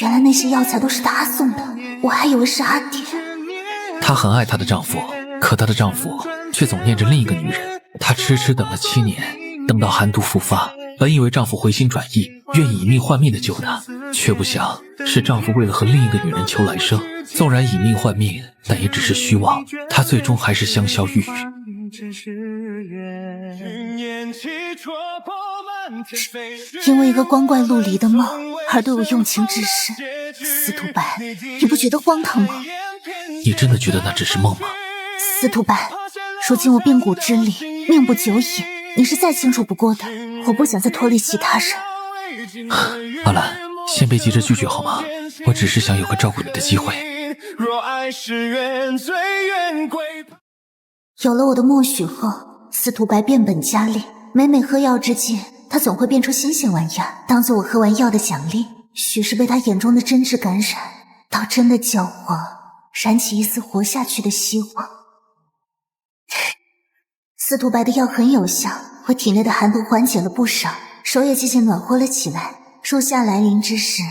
Speaker 1: 原来那些药材都是他送的，我还以为是阿爹。
Speaker 10: 她很爱她的丈夫，可她的丈夫却总念着另一个女人。她痴痴等了7年，等到寒毒复发，本以为丈夫回心转意，愿意以命换命的救她，却不想是丈夫为了和另一个女人求来生，纵然以命换命，但也只是虚妄，她最终还是香消玉殒。
Speaker 1: 因为一个光怪陆离的梦而对我用情至深，司徒白，你不觉得荒唐吗？
Speaker 10: 你真的觉得那只是梦吗？
Speaker 1: 司徒白，如今我病骨之里，命不久矣，你是再清楚不过的，我不想再拖累其他人。
Speaker 10: 阿兰，先别急着拒绝好吗？我只是想有个照顾你的机会。
Speaker 1: 有了我的默许后，司徒白变本加厉，每每喝药之际，他总会变出新鲜玩意儿，当做我喝完药的奖励。许是被他眼中的真挚感染，倒真的叫我燃起一丝活下去的希望。司徒白的药很有效，我体内的寒毒缓解了不少，手也渐渐暖和了起来。树夏来临之时，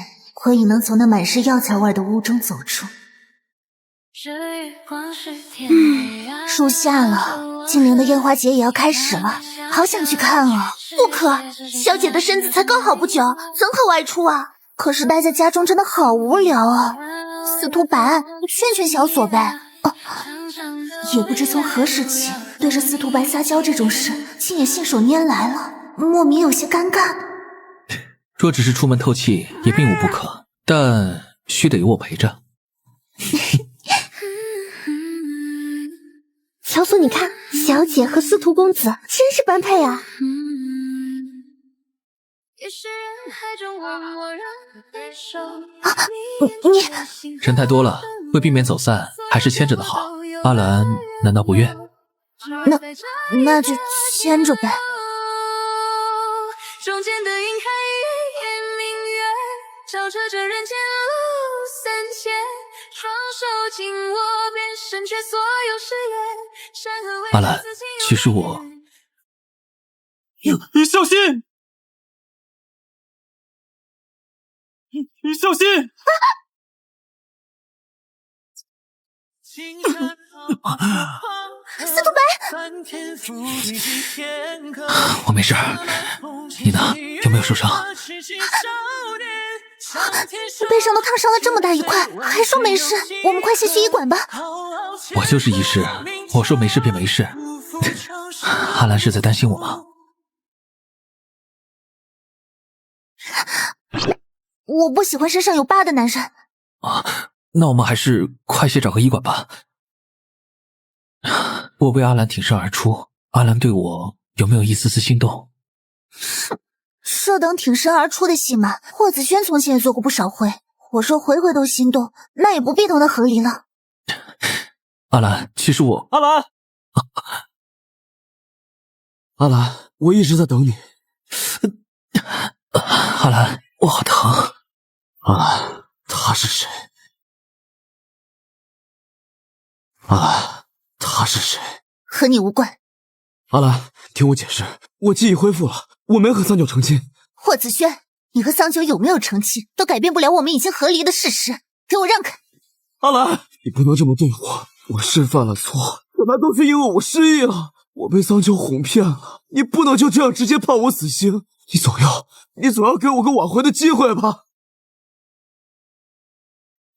Speaker 1: 我已能从那满是药材味的屋中走出。树夏了，精灵的烟花节也要开始了，好想去看啊！
Speaker 6: 不可，小姐的身子才刚好不久，怎可外出啊？
Speaker 1: 可是待在家中真的好无聊啊！司徒白，劝劝小锁呗。也不知从何时起，对着司徒白撒娇这种事，竟也信手拈来了，莫名有些尴尬。
Speaker 10: 若只是出门透气，也并无不可，但须得有我陪着。
Speaker 6: 小锁，你看，小姐和司徒公子真是般配啊！
Speaker 1: 你
Speaker 10: 人太多了，为避免走散，还是牵着的好。阿兰难道不愿？
Speaker 1: 那就牵着呗。
Speaker 3: 中间的云海夜夜明月，照彻这人间路三千，双手紧握便胜却所有誓言。山河为
Speaker 10: 阿兰，其实我……
Speaker 2: 小心！小心！
Speaker 6: 司徒白，
Speaker 10: 我没事，你呢？有没有受伤？
Speaker 1: 背上都烫伤了这么大一块，还说没事？我们快先去医馆吧。
Speaker 10: 我就是医师，我说没事便没事。阿兰是在担心我吗？
Speaker 1: 我不喜欢身上有疤的男人。
Speaker 10: 那我们还是快些找个医馆吧。我为阿兰挺身而出，阿兰对我有没有一丝丝心动？
Speaker 1: 这等挺身而出的戏码，霍子轩从前也做过不少回。我说回回都心动，那也不必同他和离了。
Speaker 10: 阿兰，其实我……
Speaker 2: 阿兰，阿兰，我一直在等你。
Speaker 10: 阿兰，我好疼。
Speaker 2: 阿兰，他是谁？阿兰，他是谁？
Speaker 1: 和你无关。
Speaker 2: 阿兰，听我解释，我记忆恢复了，我没和桑九成亲。
Speaker 1: 霍子轩，你和桑九有没有成亲，都改变不了我们已经和离的事实。给我让开！
Speaker 2: 阿兰，你不能这么对我，我是犯了错，可那都是因为我失忆了，我被桑九哄骗了，你不能就这样直接判我死刑，你总要给我个挽回的机会吧。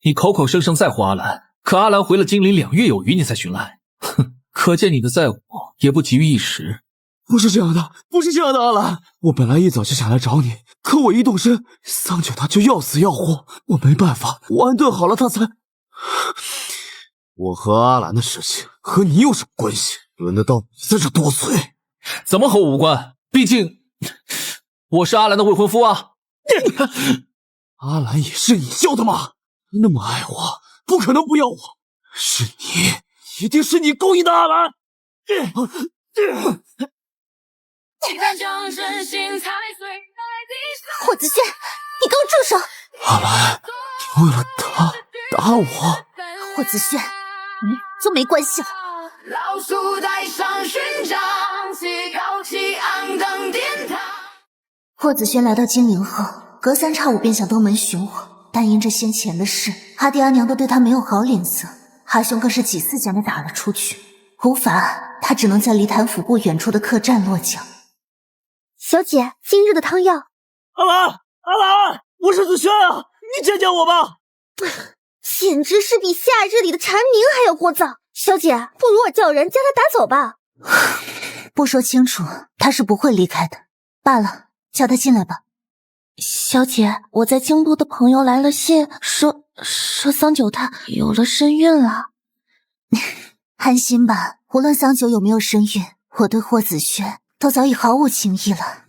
Speaker 10: 你口口声声在乎阿兰，可阿兰回了金陵2月有余，你才寻来。哼，可见你的在乎也不急于一时。
Speaker 2: 不是这样的，不是这样的，阿兰，我本来一早就想来找你，可我一动身，桑九他就要死要活，我没办法，我安顿好了他才……我和阿兰的事情和你有什么关系？轮得到你在这多嘴？
Speaker 10: 怎么和我无关？毕竟我是阿兰的未婚夫啊。
Speaker 2: 阿兰也是你教的吗？那么爱我，不可能不要我，是你，一定是你勾引的阿兰。
Speaker 6: 霍子轩，你给我住手！
Speaker 2: 阿兰，你为了他打我。
Speaker 1: 霍子轩，就没关系了。
Speaker 3: 老鼠带上勋章，高起昂登殿堂。
Speaker 1: 霍子轩来到金陵后，隔三差五便想登门寻我，但因这先前的事，阿爹阿娘都对他没有好脸色，阿兄更是几次将他打了出去，无法，他只能在离谭府不远处的客栈落脚。
Speaker 6: 小姐，今日的汤药。
Speaker 2: 阿兰，阿兰，我是子轩啊，你见见我吧。
Speaker 6: 简直是比夏日里的蝉鸣还要聒噪。小姐，不如我叫人将他打走吧。
Speaker 1: 不说清楚，他是不会离开的。罢了，叫他进来吧。小姐，我在京都的朋友来了信，说桑九他有了身孕了。安心吧，无论桑九有没有身孕，我对霍子轩都早已毫无情意了。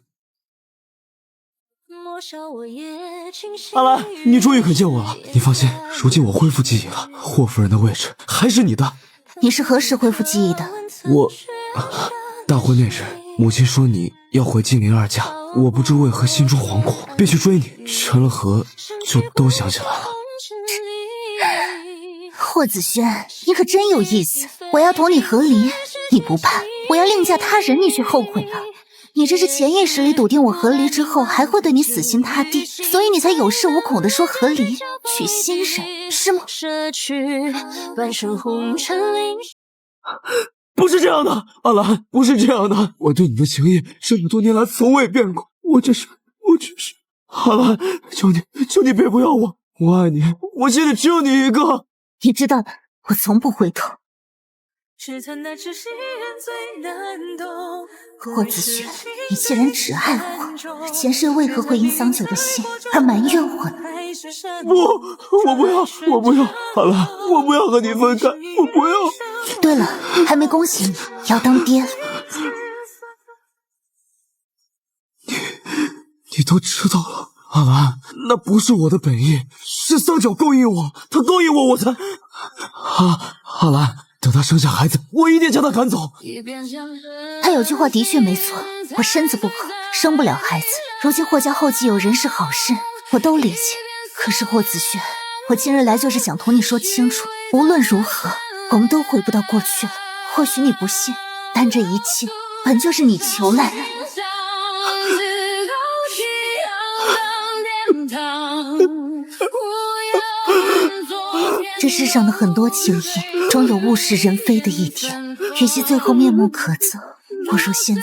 Speaker 2: 阿兰，你终于肯见我了。你放心，如今我恢复记忆了，霍夫人的位置还是你的。
Speaker 1: 你是何时恢复记忆的？
Speaker 2: 大婚那日，母亲说你要回金陵二嫁，我不知为何心中惶恐，便去追你，成了河就都想起来了。
Speaker 1: 霍子轩，你可真有意思。我要同你和离，你不怕；我要另嫁他人，你却后悔了。你这是潜意识里笃定我和离之后还会对你死心塌地，所以你才有恃无恐的说和离，娶新人是吗？
Speaker 2: 不是这样的，阿兰，不是这样的，我对你的情谊这么多年来从未变过，我只是，阿兰，求你别不要我，我爱你，我心里只有你一个。
Speaker 1: 你知道的，我从不回头。霍子轩，你既然只爱我，前世为何会因桑九的心而埋怨我呢？
Speaker 2: 不，我不要，阿兰，我不要和你分开，我不要。
Speaker 1: 对了，还没恭喜你要当爹了。
Speaker 2: 你都知道了，阿兰，那不是我的本意，是桑九勾引我，他勾引我，我才……阿兰，等他生下孩子，我一定将他赶走。
Speaker 1: 他有句话的确没错，我身子不好，生不了孩子。如今霍家后继有人是好事，我都理解。可是霍子轩，我今日来就是想同你说清楚，无论如何，我们都回不到过去了。或许你不信，但这一切本就是你求来的。这世上的很多情谊，终有物是人非的一天。与其最后面目可憎，不如现在。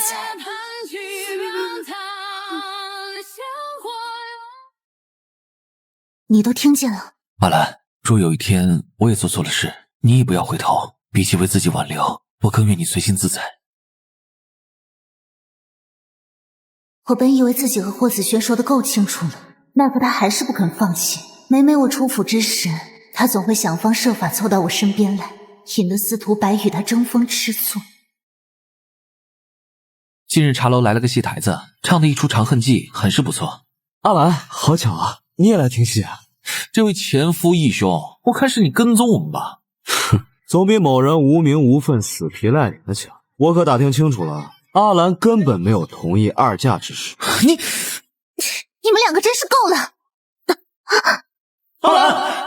Speaker 1: 你都听见了。
Speaker 10: 阿兰，若有一天我也做错了事，你也不要回头。比起为自己挽留，我更愿你随心自在。
Speaker 1: 我本以为自己和霍子轩说的够清楚了，奈何他还是不肯放弃。每每我出府之时，他总会想方设法凑到我身边来，引得司徒白与他争风吃醋。
Speaker 10: 近日茶楼来了个戏台子，唱的一出《长恨记》，很是不错。
Speaker 2: 阿兰，好巧啊，你也来听戏啊？
Speaker 10: 这位前夫义兄，我看是你跟踪我们吧？
Speaker 2: 哼，总比某人无名无分死皮赖脸的强。我可打听清楚了，阿兰根本没有同意二嫁之事。
Speaker 1: 你们两个真是够了！
Speaker 2: 阿兰，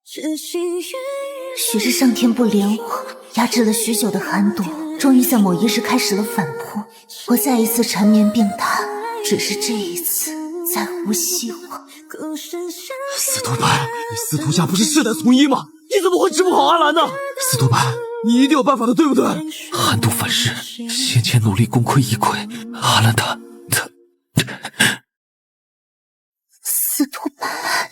Speaker 1: 许是上天不怜我，压制了许久的寒毒，终于在某一日开始了反扑。我再一次缠绵病榻，只是这一次再无希望。
Speaker 2: 司徒白，你司徒家不是世代从医吗？你怎么会治不好阿兰呢？司徒白，你一定有办法的，对不对？
Speaker 10: 寒毒反噬，先前努力功亏一篑，阿兰他
Speaker 1: 司徒白，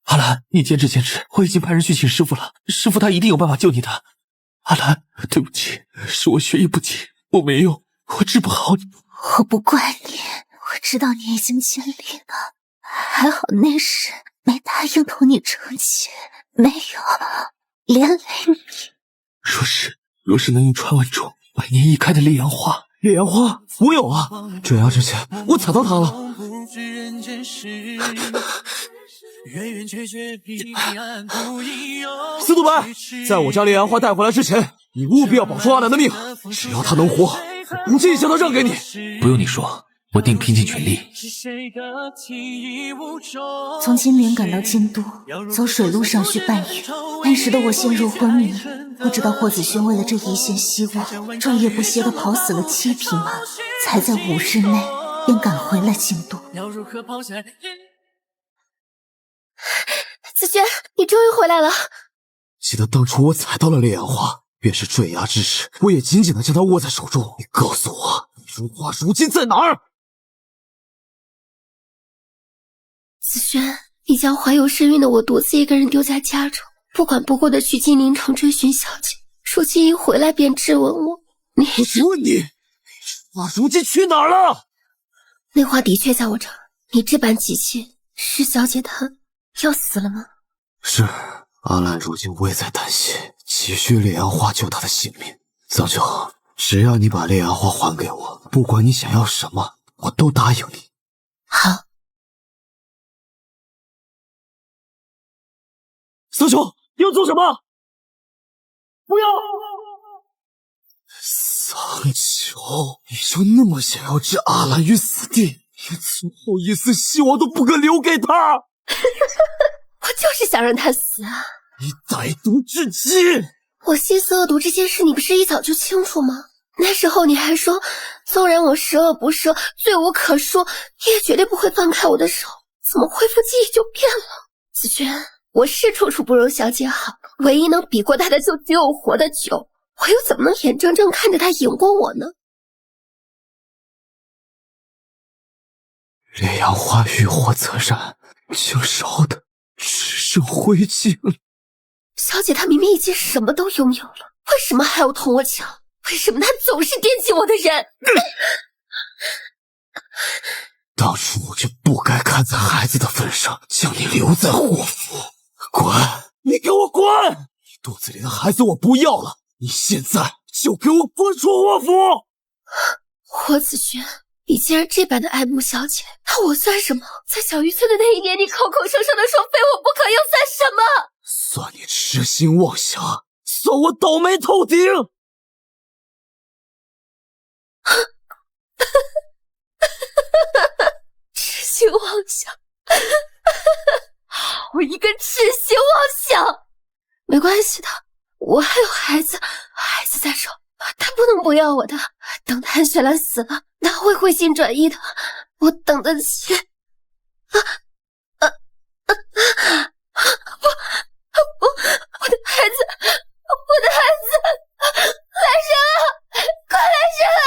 Speaker 10: 阿兰，你坚持，我已经派人去请师傅了，师傅他一定有办法救你的。阿兰，对不起，是我学艺不精，我没用，我治不好你。
Speaker 1: 我不怪你，我知道你已经尽力了，还好那时没答应同你成亲，没有连累你。
Speaker 10: 若是能用传闻中百年一开的烈阳花，
Speaker 2: 烈阳花我有啊，坠崖之前我踩到它了。司徒白，在我将烈阳花带回来之前，你务必要保住阿兰的命，只要他能活，我不介意将他让给你。
Speaker 10: 不用你说，我定拼尽全力。
Speaker 1: 从金陵赶到京都，走水路上需半月。那时的我陷入昏迷，不知道霍子轩为了这一线希望，昼夜不歇地跑死了7匹马，才在5日内便赶回了京都。
Speaker 4: 子轩，你终于回来了。
Speaker 2: 记得当初我踩到了烈阳花，便是坠崖之时，我也紧紧地将它握在手中。你告诉我，如花如今在哪儿？
Speaker 4: 子轩，你将怀有身孕的我独自一个人丢在家中，不管不顾的去金陵城追寻小姐。如今一回来便质问我，
Speaker 2: 我只问你，花如今去哪儿了？
Speaker 4: 那花的确在我这儿，你这般急切，是小姐她要死了吗？
Speaker 2: 是，阿兰如今危在旦夕，急需烈阳花救她的性命。桑九，只要你把烈阳花还给我，不管你想要什么，我都答应你。
Speaker 4: 好。
Speaker 2: 桑九，你要做什么？不要！桑九，你就那么想要置阿兰于死地，连最后一丝希望都不肯留给他？
Speaker 4: 我就是想让他死啊！
Speaker 2: 你歹毒至极！
Speaker 4: 我心思恶毒这件事你不是一早就清楚吗？那时候你还说，纵然我十恶不赦，罪无可恕，你也绝对不会放开我的手。怎么恢复记忆就变了？子轩，我是处处不如小姐好，唯一能比过她的就只有活的久，我又怎么能眼睁睁看着她赢过我呢？
Speaker 2: 烈阳花欲火则燃，竟烧得只剩灰烬。
Speaker 4: 小姐她明明已经什么都拥有了，为什么还要同我抢？为什么她总是惦记我的人？
Speaker 2: 当初我就不该看在孩子的份上，将你留在霍府。滚！你给我滚！你肚子里的孩子我不要了，你现在就给我滚出霍府！
Speaker 4: 霍子轩，你竟然这般的爱慕小姐，那我算什么？在小渔村的那一年，你口口声声的说非我不可，又算什么？
Speaker 2: 算你痴心妄想，算我倒霉透顶！
Speaker 4: 痴心妄想，我一个痴心妄想。没关系的，我还有孩子，孩子在手，他不能不要我的。等韩雪兰死了，他会回心转意的，我等得起。我的孩子，我的孩子，来人啊，快来人啊！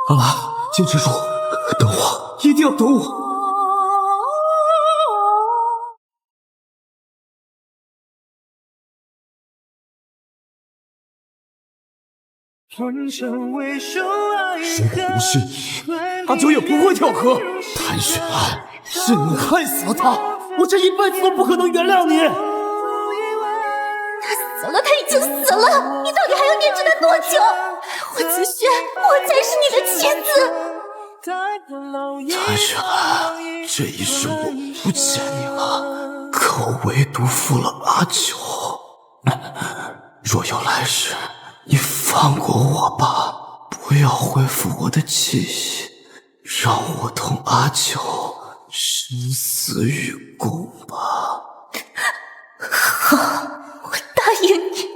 Speaker 2: 阿兰，坚持住，等我，一定要等我。如果不是你，阿九也不会跳河。谭雪兰，是你害死了他，我这一辈子都不可能原谅你。
Speaker 6: 他死了，他已经死了，你到底还要念着他多久？霍子轩，我才是你的妻子。
Speaker 2: 谭雪兰，这一世我不欠你了，可我唯独负了阿九。若有来世，你放过我吧，不要恢复我的记忆，让我同阿九生死与共吧。
Speaker 1: 好，我答应你。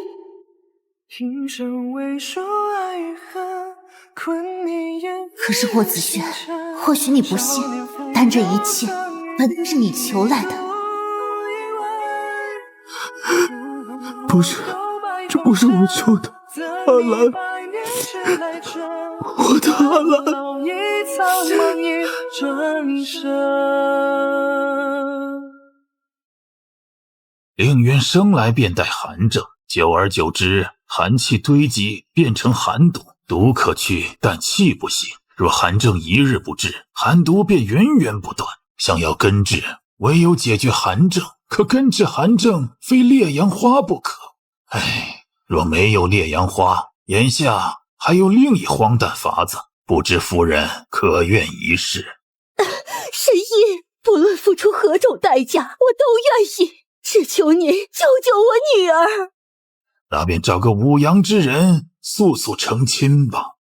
Speaker 1: 可是霍子轩，或许你不信，但这一切本是你求来的。
Speaker 2: 不是，这不是我求的，阿兰，我的阿兰。
Speaker 7: 凌渊生来便带寒症，久而久之，寒气堆积，变成寒毒。毒可去，但气不行。若寒症一日不治，寒毒便源源不断。想要根治，唯有解决寒症。可根治寒症，非烈阳花不可。唉，若没有烈阳花，眼下还有另一荒诞法子，不知夫人可愿一试？
Speaker 9: 神医，不论付出何种代价，我都愿意。只求您救救我女儿。
Speaker 7: 那便找个五阳之人，速速成亲吧。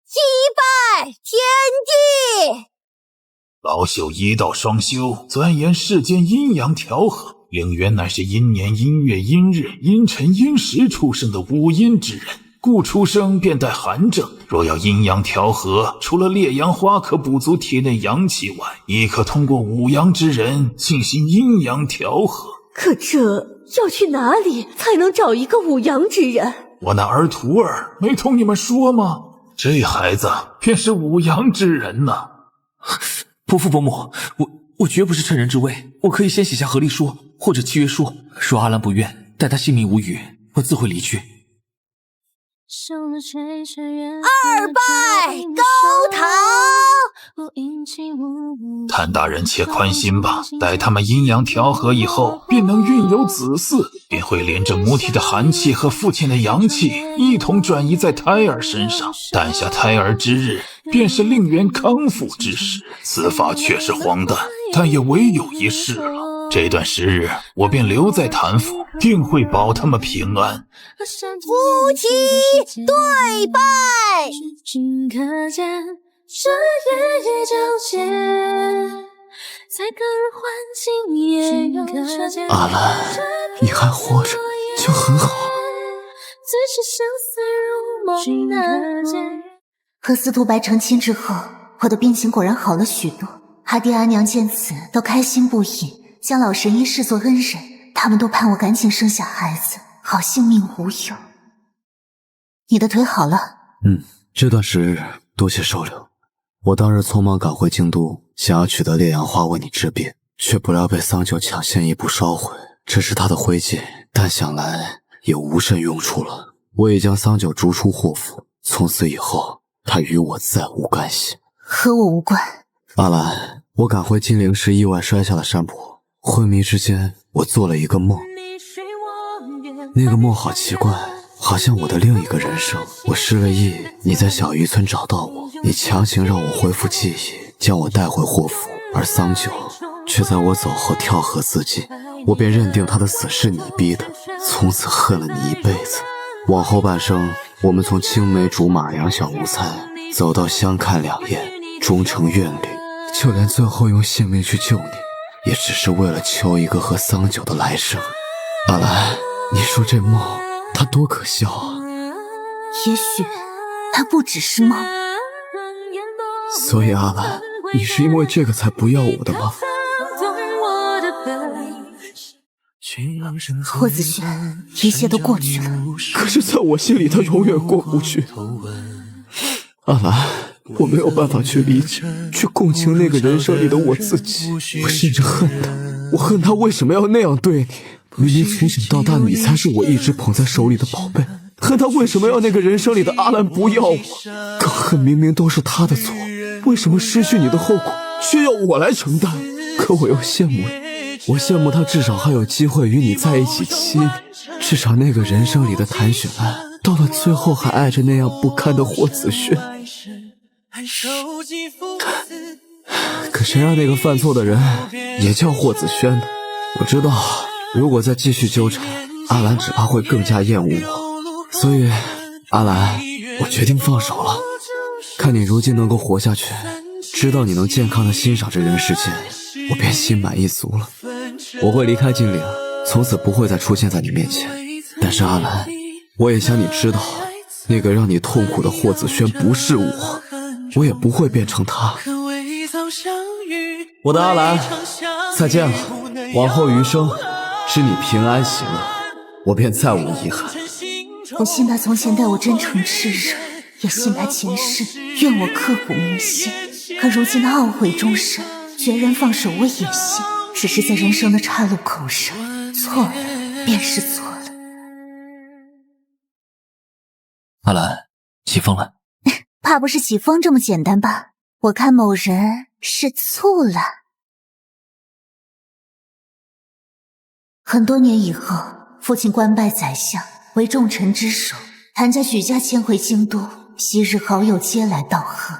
Speaker 6: 祭拜天地。
Speaker 7: 老朽一道双修，钻研世间阴阳调和。凌渊乃是阴年阴月阴日阴辰阴时出生的五阴之人，故出生便带寒症。若要阴阳调和，除了烈阳花可补足体内阳气外，亦可通过五阳之人进行阴阳调和。
Speaker 9: 可这要去哪里才能找一个五阳之人？
Speaker 7: 我那儿徒儿没同你们说吗？这孩子便是五阳之人呢。
Speaker 10: 伯父伯母，我绝不是趁人之危，我可以先写下和离书或者契约书，若阿兰不愿，待他性命无虞，我自会离去。
Speaker 6: 二拜高堂。
Speaker 7: 谭大人且宽心吧，待他们阴阳调和以后，便能孕有子嗣，便会连着母体的寒气和父亲的阳气一同转移在胎儿身上。诞下胎儿之日，便是令元康复之时。此法确实荒诞，但也唯有一试了。这段时日，我便留在谭府，定会保他们平安。
Speaker 6: 夫妻对拜。
Speaker 3: 这夜夜皎洁，才可唤醒夜有这间。
Speaker 2: 阿兰，你还活着就很好。
Speaker 3: 自是生死如梦难解。
Speaker 1: 和司徒白成亲之后，我的病情果然好了许多。阿爹阿娘见此都开心不已，将老神医视作恩人，他们都盼我赶紧生下孩子，好性命无忧。你的腿好了？
Speaker 2: 这段时日多谢收留。我当日匆忙赶回京都，想要取得烈阳花为你治病，却不料被桑九抢先一步烧毁。这是他的灰烬，但想来也无甚用处了。我已将桑九逐出霍府，从此以后他与我再无干系，
Speaker 1: 和我无关。
Speaker 2: 阿兰，我赶回金陵时意外摔下了山坡，昏迷之间我做了一个梦，那个梦好奇怪，好像我的另一个人生。我失了忆，你在小渔村找到我，你强行让我恢复记忆，将我带回霍府，而桑九却在我走后跳河自尽，我便认定他的死是你逼的，从此恨了你一辈子。往后半生，我们从青梅竹马养小无猜，走到相看两厌，终成怨侣，就连最后用性命去救你，也只是为了求一个和桑九的来生。阿兰，你说这梦它多可笑啊！
Speaker 1: 也许它不只是梦。
Speaker 2: 所以阿兰，你是因为这个才不要我的吗？
Speaker 1: 霍子轩，一切都过去了。
Speaker 2: 可是在我心里，他永远过不去。阿兰，我没有办法去理解，去共情那个人生里的我自己。我甚至恨他，我恨他为什么要那样对你？明明从小到大，你才是我一直捧在手里的宝贝。恨他为什么要那个人生里的阿兰不要我？更恨明明都是他的错，为什么失去你的后果却要我来承担？可我又羡慕你。我羡慕他至少还有机会与你在一起7年，至少那个人生里的谭雪兰，到了最后还爱着那样不堪的霍子轩。可谁让那个犯错的人也叫霍子轩呢？我知道，如果再继续纠缠，阿兰只怕会更加厌恶我。所以，阿兰，我决定放手了。看你如今能够活下去，知道你能健康地欣赏这人世间，我便心满意足了。我会离开金陵，从此不会再出现在你面前。但是阿兰，我也想你知道，那个让你痛苦的霍子轩不是我，我也不会变成他。我的阿兰，再见了。往后余生，只你平安喜乐，我便再无遗憾。
Speaker 1: 我信他从前待我真诚炽热，也信他前世愿我刻骨铭心。可如今的懊悔终身，决然放手，我也信。只是在人生的岔路口上，错了便是错了。
Speaker 10: 阿兰，起风了。
Speaker 1: 怕不是起风这么简单吧？我看某人是醋了。很多年以后，父亲官拜宰相，为重臣之首。谭家举家迁回京都，昔日好友皆来道贺。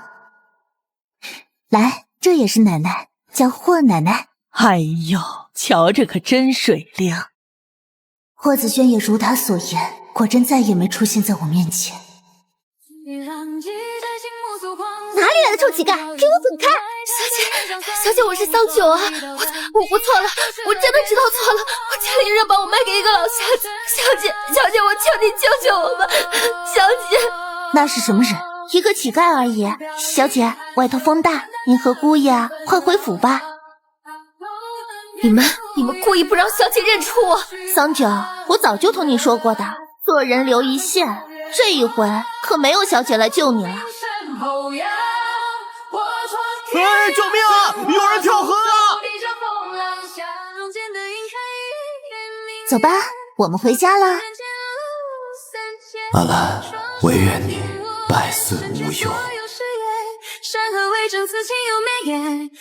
Speaker 1: 来，这也是奶奶，叫霍奶奶。
Speaker 5: 哎呦，瞧着可真水灵。
Speaker 1: 霍子轩也如他所言，果真再也没出现在我面前。
Speaker 6: 哪里来的臭乞丐，给我滚开！
Speaker 4: 小姐，我是桑九啊，我错了，我真的知道错了，我家里人把我卖给一个老瞎子。小姐，我求你救救我吧，小姐。
Speaker 1: 那是什么人？一个乞丐而已。小姐，外头风大，您和姑爷快回府吧。
Speaker 4: 你们故意不让小姐认出我。
Speaker 1: 桑九，我早就同你说过的，做人留一线，这一回可没有小姐来救你了。
Speaker 8: 哎，救命啊！有人跳河了！
Speaker 1: 走吧，我们回家了。
Speaker 2: 阿兰，唯愿你百岁无忧。
Speaker 3: 山河为证，此情有眉眼。